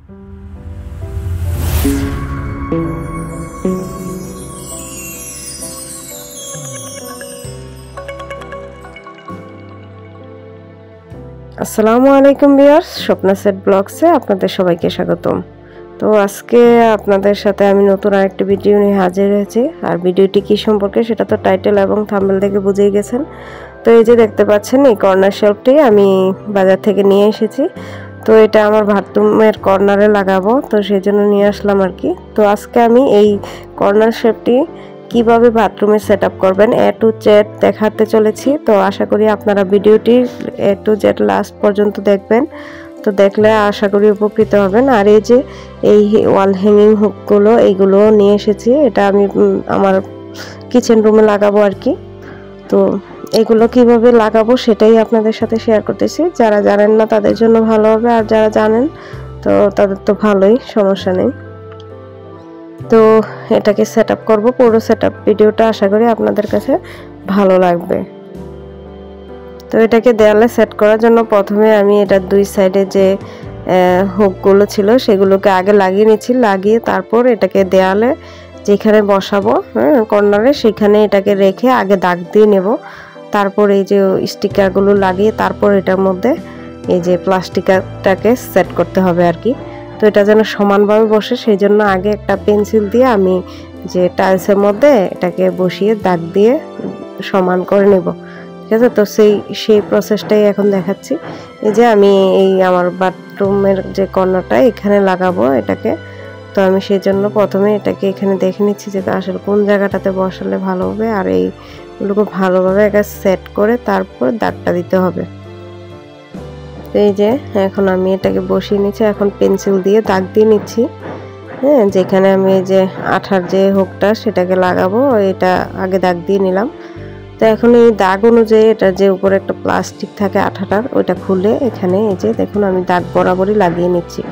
আসসালামু আলাইকুম viewers, Swapna set ব্লগসে আপনাদের সবাইকে স্বাগতম। তো আজকে আপনাদের সাথে আমি নতুন আরেকটি ভিডিও নিয়ে হাজির হয়েছি। আর ভিডিওটি কি সম্পর্কে সেটা তো টাইটেল এবং থাম্বনেল দেখে বুঝেই গেছেন। তো এই যে দেখতে পাচ্ছেন, এই কর্নার শেলফটি আমি বাজার থেকে নিয়ে এসেছি। তো এটা আমার বাথরুমের কর্নারে লাগাবো, তো সেই জন্য নিয়ে আসলাম আর কি। তো আজকে আমি এই কর্নার শেলফটি কিভাবে বাথরুমে সেট আপ করবেন A to Z দেখাতে চলেছি। তো আশা করি আপনারা ভিডিওটি A to Z লাস্ট পর্যন্ত দেখবেন। তো দেখলে আশা করি উপকৃত হবেন। আর এই যে এই ওয়াল হ্যাঙ্গিং হুকগুলো, এইগুলো নিয়ে এসেছি। এটা আমি আমার কিচেন রুমে লাগাবো আর কি। তো এগুলো কিভাবে লাগাবো সেটাই আপনাদের সাথে শেয়ার করতেছি। যারা জানেন না তাদের জন্য ভালো হবে, আর যারা জানেন তো তাদের তো ভালোই, সমস্যা নেই। তো এটাকে সেট আপ করবো, পুরো সেট আপ ভিডিওটা আশা করি আপনাদের কাছে ভালো লাগবে। তো এটাকে দেয়ালে সেট করার জন্য প্রথমে আমি এটার দুই সাইডে যে হুকগুলো ছিল সেগুলোকে আগে লাগিয়ে নিচ্ছি। লাগিয়ে তারপর এটাকে দেয়ালে যেখানে বসাবো, কর্নারে, সেখানে এটাকে রেখে আগে দাগ দিয়ে নেব। তারপর এই যে স্টিকারগুলো লাগিয়ে তারপর এটার মধ্যে এই যে প্লাস্টিকটাকে সেট করতে হবে আর কি। তো এটা যেন সমানভাবে বসে সেই জন্য আগে একটা পেন্সিল দিয়ে আমি যে টাইলসের মধ্যে এটাকে বসিয়ে দাগ দিয়ে সমান করে নেব, ঠিক আছে। তো সেই প্রসেসটাই এখন দেখাচ্ছি। এই যে আমি এই আমার বাথরুমের যে কর্নারটা এখানে লাগাবো এটাকে। তো আমি সেই জন্য প্রথমে এটাকে এখানে দেখে নিচ্ছি যে আসলে কোন জায়গাটাতে বসালে ভালো হবে, আর এইগুলোকে ভালোভাবে একটা সেট করে তারপর দাগটা দিতে হবে। এই যে এখন আমি এটাকে বসিয়ে নিচ্ছি, এখন পেন্সিল দিয়ে দাগ দিয়ে নিচ্ছি। যেখানে আমি এই যে আঠার যে হুকটা সেটাকে লাগাবো, এটা আগে দাগ দিয়ে নিলাম। তো এখন এই দাগ অনুযায়ী এটা যে উপরে একটা প্লাস্টিক থাকে আঠাটার, ওইটা খুলে এখানে এই যে দেখুন আমি দাগ বরাবরই লাগিয়ে নিচ্ছি।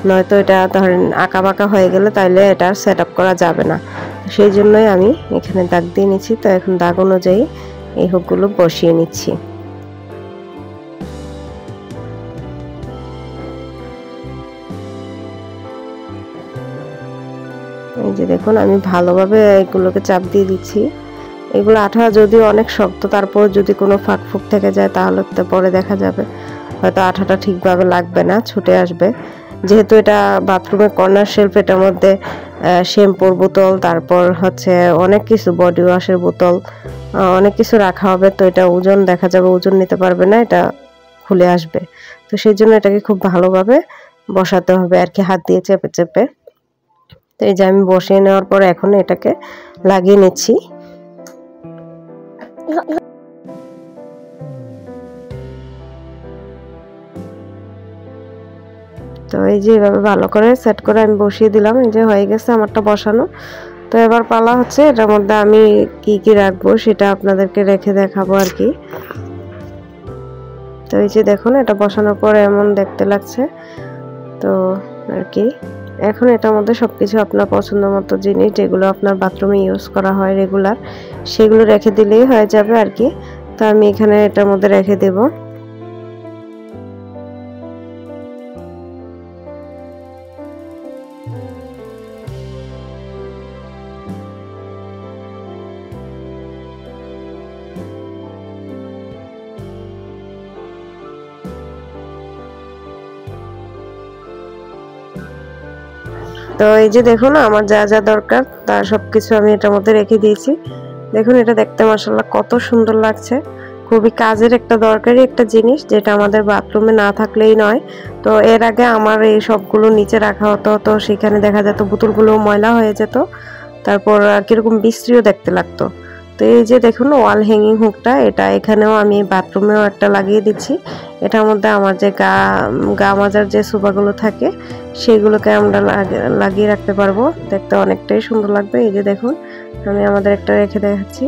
নয়তো এটা ধরেন আঁকা বাঁকা হয়ে গেলে তাইলে এটা সেট আপ করা যাবে না। সেই জন্যই আমি এখানে দাগ দিয়ে নিচ্ছি। তো এখন দাগ অনুযায়ী এই হুকগুলো বসিয়ে নিচ্ছি। এই যে দেখুন আমি ভালোভাবে এগুলোকে চাপ দিয়ে দিচ্ছি। এগুলো আঠা যদিও অনেক শক্ত, তারপর যদি কোনো ফাঁক ফুক থেকে যায় তাহলে তো পরে দেখা যাবে হয়তো আঠাটা ঠিকভাবে লাগবে না, ছুটে আসবে। যেহেতু এটা বাথরুমের কর্নার শেলফ, এটার মধ্যে শ্যাম্পুর বোতল, তারপর হচ্ছে অনেক কিছু, বডি ওয়াশের বোতল, অনেক কিছু রাখা হবে। তো এটা ওজন দেখা যাবে, ওজন নিতে পারবে না, এটা খুলে আসবে। তো সেই জন্য এটাকে খুব ভালোভাবে বসাতে হবে আর কি, হাত দিয়ে চেপে চেপে। তো এই যে আমি বসিয়ে নেওয়ার পর এখন এটাকে লাগিয়ে নিচ্ছি। তো এই যে এভাবে ভালো করে সেট করে আমি বসিয়ে দিলাম। এই যে হয়ে গেছে আমারটা বসানো। তো এবার পালা হচ্ছে এটার মধ্যে আমি কি কি রাখবো সেটা আপনাদেরকে রেখে দেখাবো আর কি। তো এই যে দেখুন এটা বসানোর পর এমন দেখতে লাগছে তো আর কি। এখন এটার মধ্যে সবকিছু আপনার পছন্দ মতো জিনিস যেগুলো আপনার বাথরুমে ইউজ করা হয় রেগুলার, সেগুলো রেখে দিলেই হয়ে যাবে আর কি। তো আমি এখানে এটার মধ্যে রেখে দেব। তো এই যে দেখুন আমার যা যা দরকার তার সবকিছু আমি এটার মধ্যে রেখে দিয়েছি। দেখুন এটা দেখতে মাশাআল্লাহ কত সুন্দর লাগছে। খুবই কাজের একটা দরকারি একটা জিনিস, যেটা আমাদের বাথরুমে না থাকলেই নয়। তো এর আগে আমার এই সবগুলো নিচে রাখা হতো, তো সেখানে দেখা যেত বোতলগুলো ময়লা হয়ে যেত, তারপর কিরকম বিশ্রীও দেখতে লাগতো। তো এই যে দেখুন ওয়াল হ্যাঙ্গিং হুকটা, এটা এখানেও আমি বাথরুমেও একটা লাগিয়ে দিচ্ছি। এটার মধ্যে আমার যে গা মাজার যে সোফাগুলো থাকে সেগুলোকে আমরা লাগিয়ে রাখতে পারবো, দেখতে অনেকটাই সুন্দর লাগবে। এই যে দেখুন আমি আমাদের একটা রেখে দেখাচ্ছি।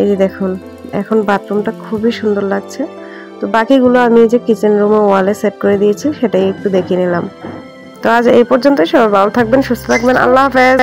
এই যে দেখুন এখন বাথরুমটা খুবই সুন্দর লাগছে। তো বাকিগুলো আমি এই যে কিচেন রুমে ওয়ালে সেট করে দিয়েছি, সেটাই একটু দেখিয়ে নিলাম। তো আজ এই পর্যন্তই। সবাই ভালো থাকবেন, সুস্থ থাকবেন, আল্লাহ হাফেজ।